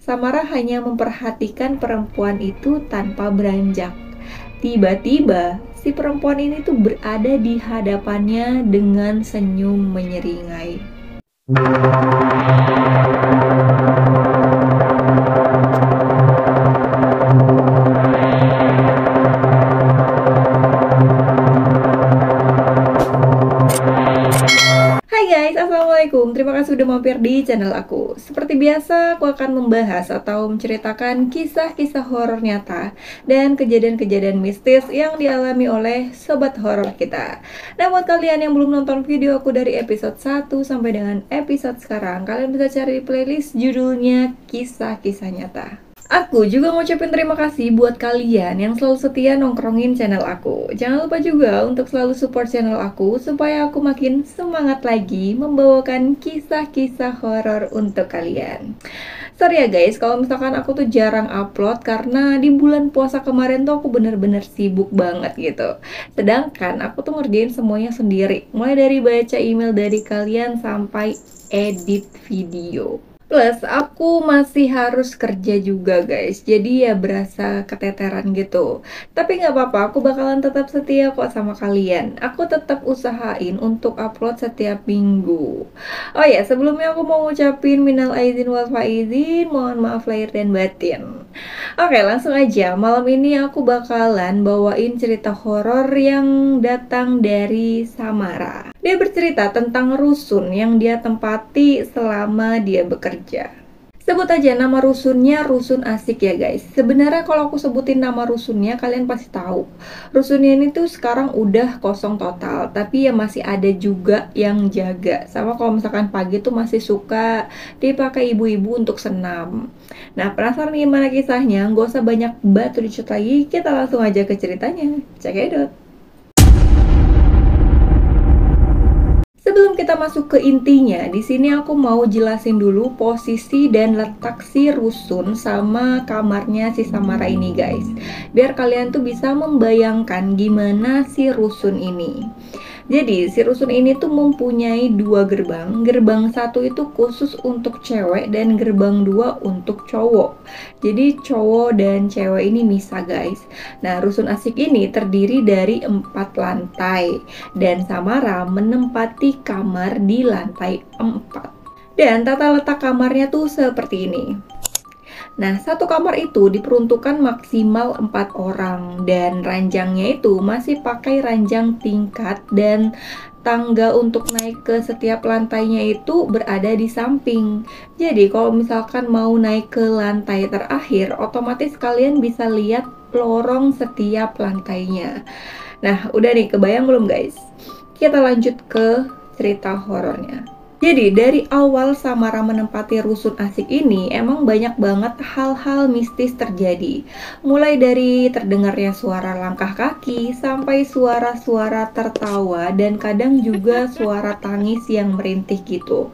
Samara hanya memperhatikan perempuan itu tanpa beranjak. Tiba-tiba, si perempuan ini tuh berada di hadapannya dengan senyum menyeringai. Hai guys, assalamualaikum. Terima kasih sudah mampir di channel aku. Seperti biasa, aku akan membahas atau menceritakan kisah-kisah horor nyata dan kejadian-kejadian mistis yang dialami oleh sobat horor kita. Nah, buat kalian yang belum nonton video aku dari episode 1 sampai dengan episode sekarang, kalian bisa cari di playlist judulnya Kisah-Kisah Nyata. Aku juga ngucapin terima kasih buat kalian yang selalu setia nongkrongin channel aku. Jangan lupa juga untuk selalu support channel aku supaya aku makin semangat lagi membawakan kisah-kisah horor untuk kalian. Sorry ya guys, kalau misalkan aku tuh jarang upload karena di bulan puasa kemarin tuh aku bener-bener sibuk banget gitu. Sedangkan aku tuh ngerjain semuanya sendiri, mulai dari baca email dari kalian sampai edit video. Plus, aku masih harus kerja juga guys, jadi ya berasa keteteran gitu. Tapi nggak apa-apa, aku bakalan tetap setia kok sama kalian. Aku tetap usahain untuk upload setiap minggu. Oh ya, sebelumnya aku mau ngucapin minal aidin wal faizin, mohon maaf lahir dan batin. Oke, langsung aja. Malam ini aku bakalan bawain cerita horor yang datang dari Samara. Dia bercerita tentang rusun yang dia tempati selama dia bekerja. Sebut aja nama rusunnya Rusun Asik ya guys. Sebenarnya kalau aku sebutin nama rusunnya kalian pasti tahu. Rusunnya ini tuh sekarang udah kosong total, tapi ya masih ada juga yang jaga. Sama kalau misalkan pagi tuh masih suka dipakai ibu-ibu untuk senam. Nah, penasaran gimana kisahnya? Gak usah banyak batu dicet lagi, kita langsung aja ke ceritanya. Cekidot. Sebelum kita masuk ke intinya, di sini aku mau jelasin dulu posisi dan letak si rusun sama kamarnya si Samara ini guys. Biar kalian tuh bisa membayangkan gimana si rusun ini. Jadi si rusun ini tuh mempunyai dua gerbang. Gerbang satu itu khusus untuk cewek dan gerbang dua untuk cowok. Jadi cowok dan cewek ini misah guys. Nah, rusun asik ini terdiri dari 4 lantai dan Samara menempati kamar di lantai 4. Dan tata letak kamarnya tuh seperti ini. Nah, satu kamar itu diperuntukkan maksimal 4 orang dan ranjangnya itu masih pakai ranjang tingkat dan tangga untuk naik ke setiap lantainya itu berada di samping. Jadi kalau misalkan mau naik ke lantai terakhir, otomatis kalian bisa lihat lorong setiap lantainya. Nah, udah nih kebayang belum guys? Kita lanjut ke cerita horornya. Jadi dari awal Samara menempati rusun asik ini emang banyak banget hal-hal mistis terjadi. Mulai dari terdengarnya suara langkah kaki sampai suara-suara tertawa dan kadang juga suara tangis yang merintih gitu.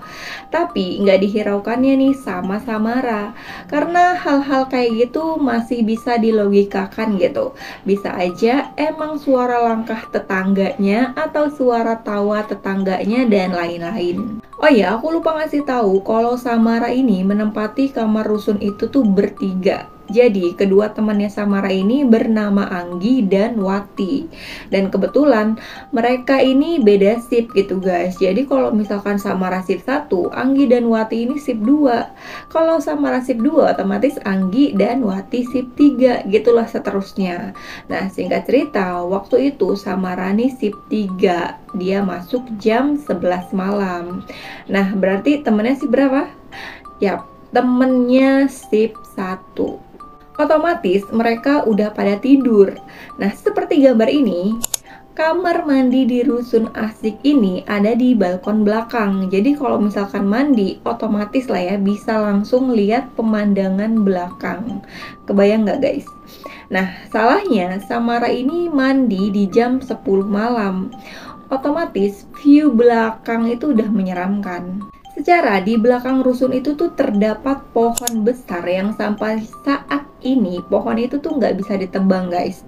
Tapi nggak dihiraukannya nih sama Samara karena hal-hal kayak gitu masih bisa dilogikakan gitu. Bisa aja emang suara langkah tetangganya atau suara tawa tetangganya dan lain-lain. Oh ya, aku lupa ngasih tahu kalau Samara ini menempati kamar rusun itu tuh bertiga. Jadi, kedua temannya Samara ini bernama Anggi dan Wati. Dan kebetulan mereka ini beda sip gitu guys. Jadi kalau misalkan Samara sip 1, Anggi dan Wati ini sip 2. Kalau Samara sip 2, otomatis Anggi dan Wati sip 3. Gitulah seterusnya. Nah, singkat cerita, waktu itu Samara nih sip 3. Dia masuk jam 11 malam. Nah, berarti temennya sip berapa? Yap, temennya sip 1. Otomatis mereka udah pada tidur. Nah, seperti gambar ini, kamar mandi di rusun asik ini ada di balkon belakang. Jadi kalau misalkan mandi, otomatis lah ya bisa langsung lihat pemandangan belakang. Kebayang nggak guys? Nah, salahnya Samara ini mandi di jam 10 malam. Otomatis view belakang itu udah menyeramkan. Secara di belakang rusun itu tuh terdapat pohon besar yang sampai saat ini pohon itu tuh nggak bisa ditebang guys.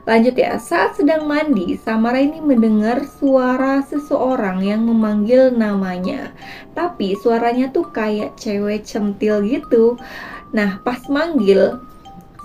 Lanjut ya, saat sedang mandi, Samara ini mendengar suara seseorang yang memanggil namanya. Tapi suaranya tuh kayak cewek centil gitu. Nah, pas manggil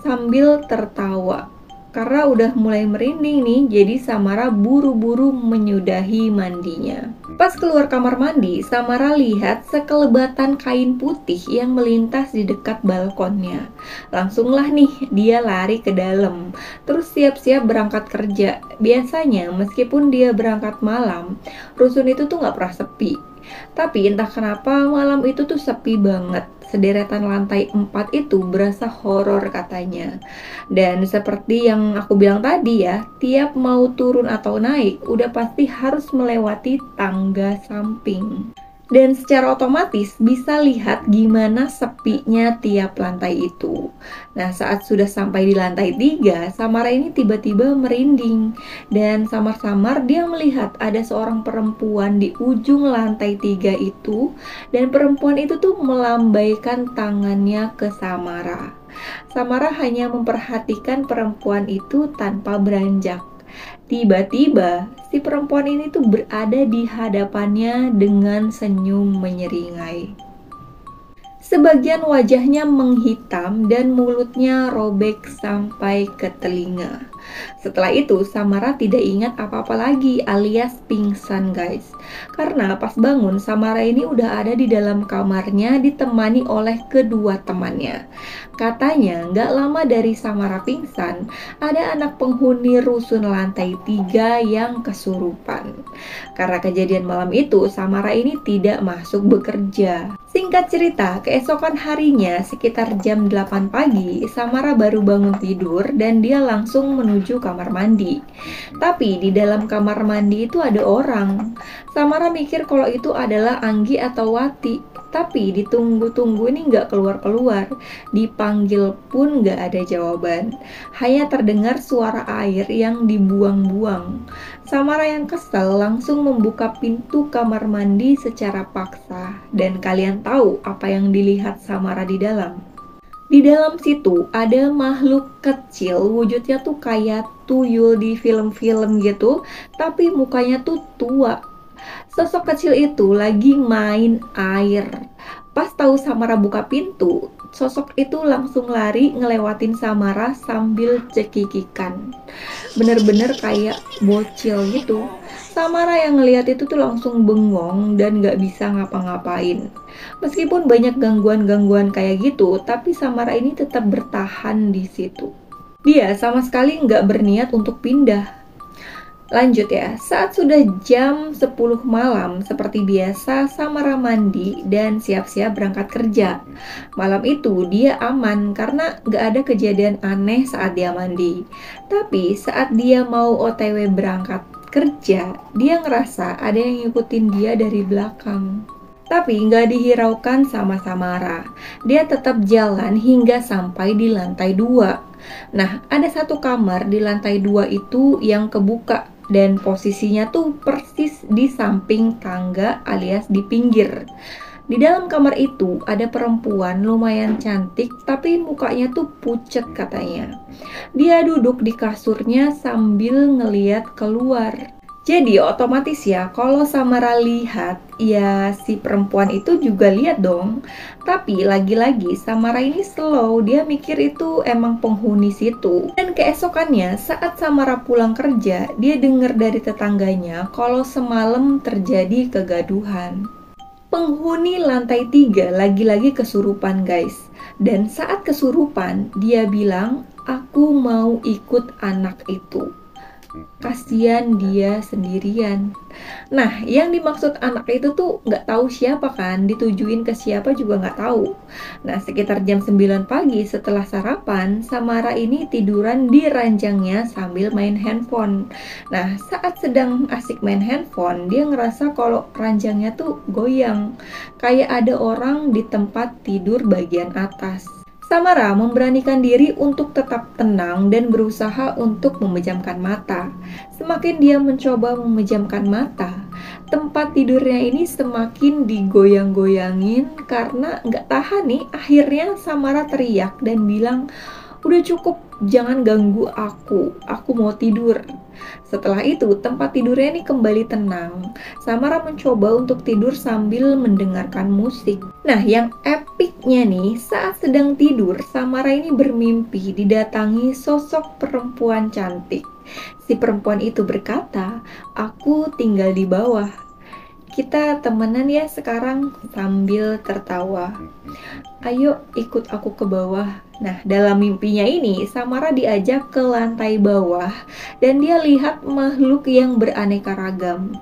sambil tertawa. Karena udah mulai merinding nih, jadi Samara buru-buru menyudahi mandinya. Pas keluar kamar mandi, Samara lihat sekelebatan kain putih yang melintas di dekat balkonnya. Langsunglah nih, dia lari ke dalam, terus siap-siap berangkat kerja. Biasanya, meskipun dia berangkat malam, rusun itu tuh nggak pernah sepi. Tapi entah kenapa malam itu tuh sepi banget. Sederetan lantai 4 itu berasa horor katanya. Dan seperti yang aku bilang tadi ya, tiap mau turun atau naik udah pasti harus melewati tangga samping. Dan secara otomatis bisa lihat gimana sepinya tiap lantai itu. Nah, saat sudah sampai di lantai 3, Samara ini tiba-tiba merinding. Dan samar-samar dia melihat ada seorang perempuan di ujung lantai 3 itu. Dan perempuan itu tuh melambaikan tangannya ke Samara. Samara hanya memperhatikan perempuan itu tanpa beranjak. Tiba-tiba, si perempuan ini tuh berada di hadapannya dengan senyum menyeringai. Sebagian wajahnya menghitam dan mulutnya robek sampai ke telinga. Setelah itu, Samara tidak ingat apa-apa lagi alias pingsan guys. Karena pas bangun, Samara ini udah ada di dalam kamarnya ditemani oleh kedua temannya. Katanya, gak lama dari Samara pingsan, ada anak penghuni rusun lantai 3 yang kesurupan. Karena kejadian malam itu, Samara ini tidak masuk bekerja. Singkat cerita, keesokan harinya sekitar jam 8 pagi, Samara baru bangun tidur dan dia langsung menuju kamar mandi. Tapi di dalam kamar mandi itu ada orang. Samara mikir kalau itu adalah Anggi atau Wati. Tapi ditunggu-tunggu ini nggak keluar-keluar. Dipanggil pun nggak ada jawaban. Hanya terdengar suara air yang dibuang-buang. Samara yang kesal langsung membuka pintu kamar mandi secara paksa. Dan kalian tahu apa yang dilihat Samara di dalam? Di dalam situ ada makhluk kecil, wujudnya tuh kayak tuyul di film-film gitu, tapi mukanya tuh tua. Sosok kecil itu lagi main air. Pas tahu Samara buka pintu, sosok itu langsung lari ngelewatin Samara sambil cekikikan. Bener-bener kayak bocil gitu. Samara yang ngelihat itu tuh langsung bengong dan gak bisa ngapa-ngapain. Meskipun banyak gangguan-gangguan kayak gitu, tapi Samara ini tetap bertahan di situ. Dia sama sekali nggak berniat untuk pindah. Lanjut ya, saat sudah jam 10 malam, seperti biasa Samara mandi dan siap-siap berangkat kerja. Malam itu dia aman karena gak ada kejadian aneh saat dia mandi. Tapi saat dia mau OTW berangkat kerja, dia ngerasa ada yang ngikutin dia dari belakang. Tapi nggak dihiraukan sama Samara. Dia tetap jalan hingga sampai di lantai 2. Nah, ada satu kamar di lantai 2 itu yang kebuka. Dan posisinya tuh persis di samping tangga alias di pinggir. Di dalam kamar itu ada perempuan lumayan cantik tapi mukanya tuh pucet katanya. Dia duduk di kasurnya sambil ngeliat keluar. Jadi otomatis ya kalau Samara lihat ya si perempuan itu juga lihat dong. Tapi lagi-lagi Samara ini slow, dia mikir itu emang penghuni situ. Dan keesokannya saat Samara pulang kerja, dia dengar dari tetangganya kalau semalam terjadi kegaduhan. Penghuni lantai 3 lagi-lagi kesurupan guys. Dan saat kesurupan dia bilang, "Aku mau ikut anak itu. Kasian dia sendirian." Nah, yang dimaksud anak itu tuh nggak tahu siapa kan, ditujuin ke siapa juga nggak tahu. Nah, sekitar jam 9 pagi setelah sarapan, Samara ini tiduran di ranjangnya sambil main handphone. Nah, saat sedang asik main handphone, dia ngerasa kalau ranjangnya tuh goyang, kayak ada orang di tempat tidur bagian atas. Samara memberanikan diri untuk tetap tenang dan berusaha untuk memejamkan mata. Semakin dia mencoba memejamkan mata, tempat tidurnya ini semakin digoyang-goyangin karena nggak tahan nih. Akhirnya Samara teriak dan bilang, Udah cukup, jangan ganggu aku mau tidur. Setelah itu, tempat tidurnya nih kembali tenang. Samara mencoba untuk tidur sambil mendengarkan musik. Nah, yang epicnya nih, saat sedang tidur, Samara ini bermimpi didatangi sosok perempuan cantik. Si perempuan itu berkata, "Aku tinggal di bawah. Kita temenan ya sekarang," sambil tertawa. "Ayo ikut aku ke bawah." Nah, dalam mimpinya ini, Samara diajak ke lantai bawah dan dia lihat makhluk yang beraneka ragam.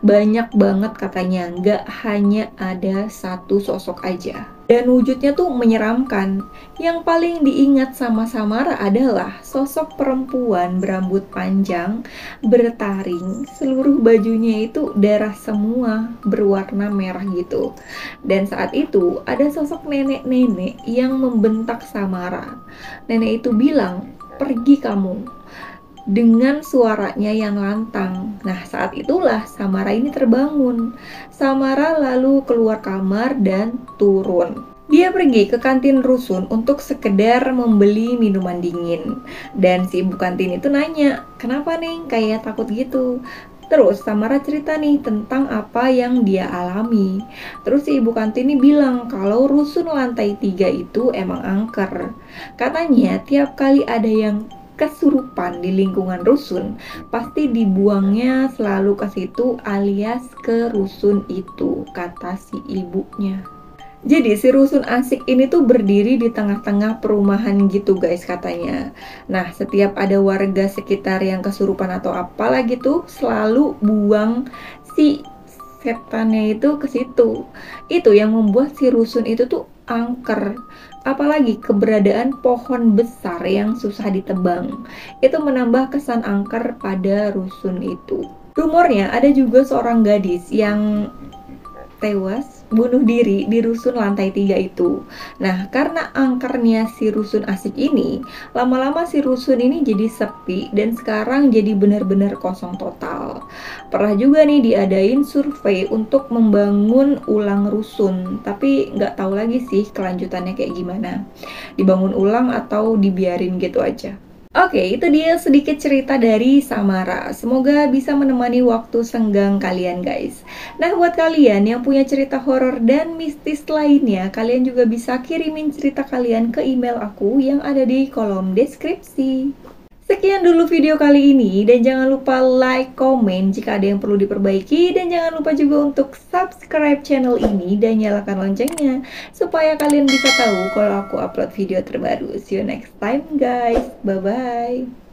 Banyak banget katanya, nggak hanya ada satu sosok aja. Dan wujudnya tuh menyeramkan. Yang paling diingat sama Samara adalah sosok perempuan berambut panjang, bertaring, seluruh bajunya itu darah semua, berwarna merah gitu. Dan saat itu ada sosok nenek-nenek yang membentak Samara. Nenek itu bilang, "Pergi kamu," dengan suaranya yang lantang. Nah, saat itulah Samara ini terbangun. Samara lalu keluar kamar dan turun. Dia pergi ke kantin rusun untuk sekedar membeli minuman dingin. Dan si ibu kantin itu nanya, "Kenapa nih kayak takut gitu?" Terus Samara cerita nih tentang apa yang dia alami. Terus si ibu kantin ini bilang kalau rusun lantai 3 itu emang angker. Katanya tiap kali ada yang kesurupan di lingkungan rusun, pasti dibuangnya selalu ke situ alias ke rusun itu, kata si ibunya. Jadi si rusun asik ini tuh berdiri di tengah-tengah perumahan gitu guys katanya. Nah, setiap ada warga sekitar yang kesurupan atau apalah gitu, selalu buang si setannya itu ke situ. Itu yang membuat si rusun itu tuh angker. Apalagi keberadaan pohon besar yang susah ditebang. Itu menambah kesan angker pada rusun itu. Rumornya ada juga seorang gadis yang tewas bunuh diri di rusun lantai 3 itu. Nah, karena angkernya si rusun asik ini, lama-lama si rusun ini jadi sepi dan sekarang jadi benar-benar kosong total. Pernah juga nih diadain survei untuk membangun ulang rusun, tapi nggak tahu lagi sih kelanjutannya kayak gimana. Dibangun ulang atau dibiarin gitu aja. Oke, itu dia sedikit cerita dari Samara. Semoga bisa menemani waktu senggang kalian, guys. Nah, buat kalian yang punya cerita horor dan mistis lainnya, kalian juga bisa kirimin cerita kalian ke email aku yang ada di kolom deskripsi. Sekian dulu video kali ini, dan jangan lupa like, komen jika ada yang perlu diperbaiki, dan jangan lupa juga untuk subscribe channel ini dan nyalakan loncengnya supaya kalian bisa tahu kalau aku upload video terbaru. See you next time guys, bye bye.